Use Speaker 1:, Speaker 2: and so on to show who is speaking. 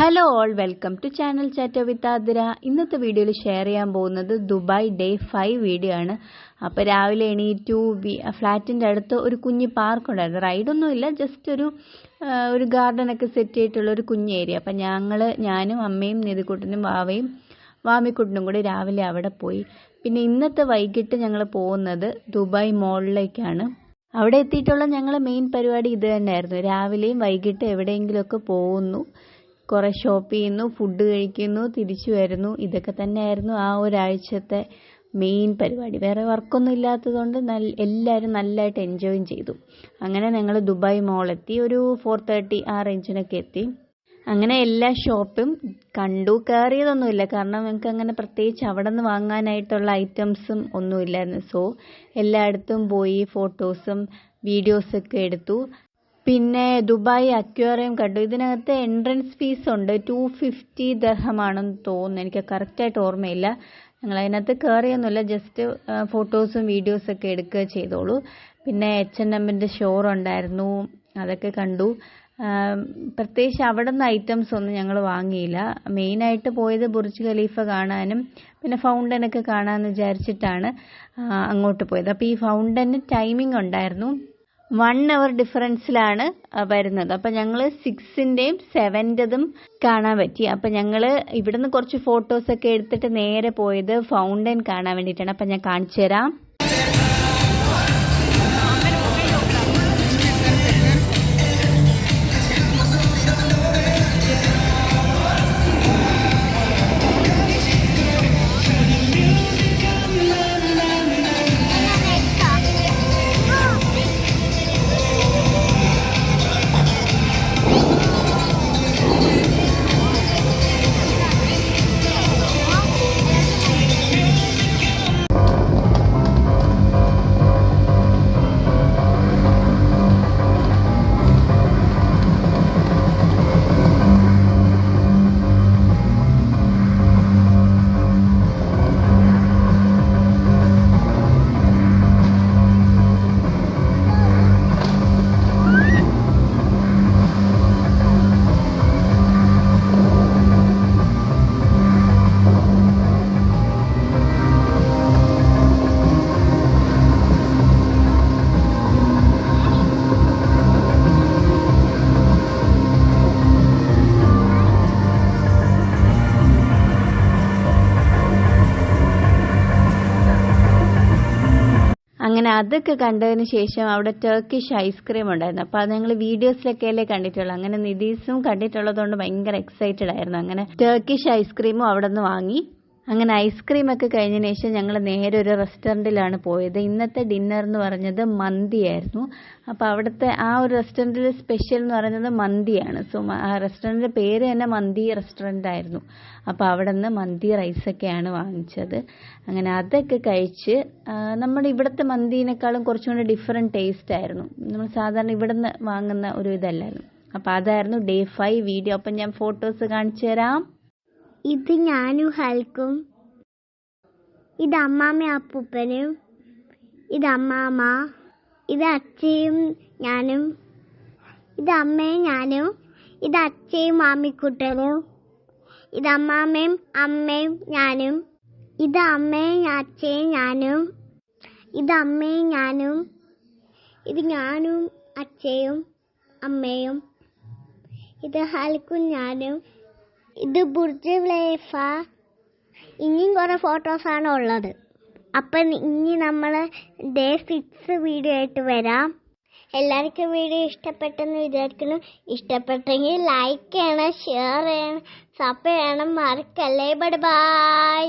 Speaker 1: Hello all, welcome to channel chat with Athira. ഇന്നത്തെ വീഡിയോയിൽ share ചെയ്യാൻ പോകുന്നത് ദുബായ് ഡേ 5 വീഡിയോ ആണ്. അപ്പോൾ രാവിലെ എണീറ്റു. ഫ്ലാറ്റിൻ്റെ അടുത്ത് ഒരു കുഞ്ഞ് പാർക്ക് ഉണ്ടായിരുന്നു. റൈഡൊന്നുമില്ല, ജസ്റ്റ് ഒരു ഗാർഡനൊക്കെ സെറ്റ് ചെയ്തിട്ടുള്ള ഒരു കുഞ്ഞ് ഏരിയ. അപ്പം ഞാനും അമ്മയും നിധിക്കുട്ടനും വാമിക്കുട്ടനും കൂടി രാവിലെ അവിടെ പോയി. പിന്നെ ഇന്നത്തെ വൈകിട്ട് ഞങ്ങൾ പോകുന്നത് ദുബായ് മോളിലേക്കാണ്. അവിടെ എത്തിയിട്ടുള്ള ഞങ്ങൾ മെയിൻ പരിപാടി ഇത് തന്നെയായിരുന്നു. രാവിലെയും വൈകിട്ട് എവിടെയെങ്കിലുമൊക്കെ പോകുന്നു, കുറേ ഷോപ്പ് ചെയ്യുന്നു, ഫുഡ് കഴിക്കുന്നു, തിരിച്ചു വരുന്നു. ഇതൊക്കെ തന്നെയായിരുന്നു ആ ഒരാഴ്ചത്തെ മെയിൻ പരിപാടി. വേറെ വർക്കൊന്നും ഇല്ലാത്തതുകൊണ്ട് എല്ലാവരും നല്ലതായിട്ട് എൻജോയും ചെയ്തു. അങ്ങനെ ഞങ്ങൾ ദുബായ് മോളെത്തി. ഒരു 4:30 ആ റേഞ്ചിനൊക്കെ എത്തി. അങ്ങനെ എല്ലാ ഷോപ്പും കണ്ടു. കയറിയതൊന്നുമില്ല, കാരണം ഞങ്ങൾക്ക് അങ്ങനെ പ്രത്യേകിച്ച് അവിടെ നിന്ന് വാങ്ങാനായിട്ടുള്ള ഐറ്റംസും ഒന്നുമില്ലായിരുന്നു. സോ എല്ലായിടത്തും പോയി ഫോട്ടോസും വീഡിയോസൊക്കെ എടുത്തു. പിന്നെ ദുബായ് അക്വേറിയം കണ്ടു. ഇതിനകത്ത് എൻട്രൻസ് ഫീസ് ഉണ്ട്, 250 ദർഹമാണെന്ന് തോന്നുന്നു. എനിക്ക് കറക്റ്റായിട്ട് ഓർമ്മയില്ല. ഞങ്ങൾ അതിനകത്ത് കയറിയൊന്നുമില്ല, ജസ്റ്റ് ഫോട്ടോസും വീഡിയോസൊക്കെ എടുക്കുക ചെയ്തോളൂ. പിന്നെ H&Mൻ്റെ ഷോർ ഉണ്ടായിരുന്നു, അതൊക്കെ കണ്ടു. പ്രത്യേകിച്ച് അവിടെ നിന്ന് ഐറ്റംസ് ഒന്നും ഞങ്ങൾ വാങ്ങിയില്ല. മെയിനായിട്ട് പോയത് ബുർജ് ഖലീഫ കാണാനും പിന്നെ ഫൗണ്ടനൊക്കെ കാണാമെന്ന് വിചാരിച്ചിട്ടാണ് അങ്ങോട്ട് പോയത്. അപ്പോൾ ഈ ഫൗണ്ടന് ടൈമിംഗ് ഉണ്ടായിരുന്നു, 1 hour ഡിഫറൻസിലാണ് വരുന്നത്. അപ്പം ഞങ്ങൾ 6-ൻ്റെയും 7-ൻ്റെതും കാണാൻ പറ്റി. അപ്പം ഞങ്ങൾ ഇവിടുന്ന് കുറച്ച് ഫോട്ടോസൊക്കെ എടുത്തിട്ട് നേരെ പോയത് ഫൗണ്ടൻ കാണാൻ വേണ്ടിയിട്ടാണ്. അപ്പം ഞാൻ കാണിച്ചു തരാം. അങ്ങനെ അതൊക്കെ കണ്ടതിന് ശേഷം അവിടെ ടർക്കിഷ് ഐസ്ക്രീം ഉണ്ടായിരുന്നു. അപ്പോൾ അത് ഞങ്ങൾ വീഡിയോസിലൊക്കെയല്ലേ കണ്ടിട്ടുള്ളൂ. അങ്ങനെ നിതീസും കണ്ടിട്ടുള്ളതുകൊണ്ട് ഭയങ്കര എക്സൈറ്റഡ് ആയിരുന്നു. അങ്ങനെ ടർക്കിഷ് ഐസ്ക്രീമും അവിടെ നിന്ന് വാങ്ങി. അങ്ങനെ ഐസ്ക്രീമൊക്കെ കഴിഞ്ഞതിന് ശേഷം ഞങ്ങൾ നേരെ ഒരു റെസ്റ്റോറൻറ്റിലാണ് പോയത്. ഇന്നത്തെ ഡിന്നർ എന്ന് പറഞ്ഞത് മന്തിയായിരുന്നു. അപ്പോൾ അവിടുത്തെ ആ ഒരു റെസ്റ്റോറൻറ്റിൽ സ്പെഷ്യൽ എന്ന് പറയുന്നത് മന്തിയാണ്. സോ ആ റെസ്റ്റോറൻറ്റിൻ്റെ പേര് തന്നെ മന്തി റെസ്റ്റോറൻ്റ് ആയിരുന്നു. അപ്പോൾ അവിടെ നിന്ന് മന്തി റൈസൊക്കെയാണ് വാങ്ങിച്ചത്. അങ്ങനെ അതൊക്കെ കഴിച്ച് നമ്മുടെ ഇവിടുത്തെ മന്തിനേക്കാളും കുറച്ചും കൂടി ഡിഫറെൻറ്റ് ടേസ്റ്റ് ആയിരുന്നു. നമ്മൾ സാധാരണ ഇവിടെ നിന്ന് വാങ്ങുന്ന ഒരു ഇതല്ലായിരുന്നു. അപ്പോൾ അതായിരുന്നു ഡേ 5 വീഡിയോ. അപ്പം ഞാൻ ഫോട്ടോസ് കാണിച്ചു തരാം.
Speaker 2: ഇത് ഞാനും ഹൽക്കും, ഇത് അമ്മാമ്മയും അപ്പൂപ്പനും, ഇത് അമ്മാമ്മ, ഇത് അച്ഛയും ഞാനും, ഇത് അമ്മയും ഞാനും, ഇത് അച്ഛയും മാമിക്കുട്ടനും, ഇത് അമ്മാമ്മയും അമ്മയും ഞാനും, ഇത് അമ്മയും അച്ഛയും ഞാനും, ഇത് അമ്മയും ഞാനും, ഇത് ഞാനും അച്ഛയും അമ്മയും, ഇത് ഹൽക്കും ഞാനും, ഇത് ബുർജ് ഖലീഫ. ഇനിയും കുറേ ഫോട്ടോസാണ് ഉള്ളത്. അപ്പം ഇനി നമ്മൾ ഡേ 6 വീഡിയോ ആയിട്ട് വരാം. എല്ലാവർക്കും വീഡിയോ ഇഷ്ടപ്പെട്ടെന്ന് വിചാരിക്കുന്നു. ഇഷ്ടപ്പെട്ടെങ്കിൽ ലൈക്ക് ചെയ്യണം, ഷെയർ ചെയ്യണം, സബ്സ്ക്രൈബ് ചെയ്യണം, മറക്കല്ലേ. ബൈ.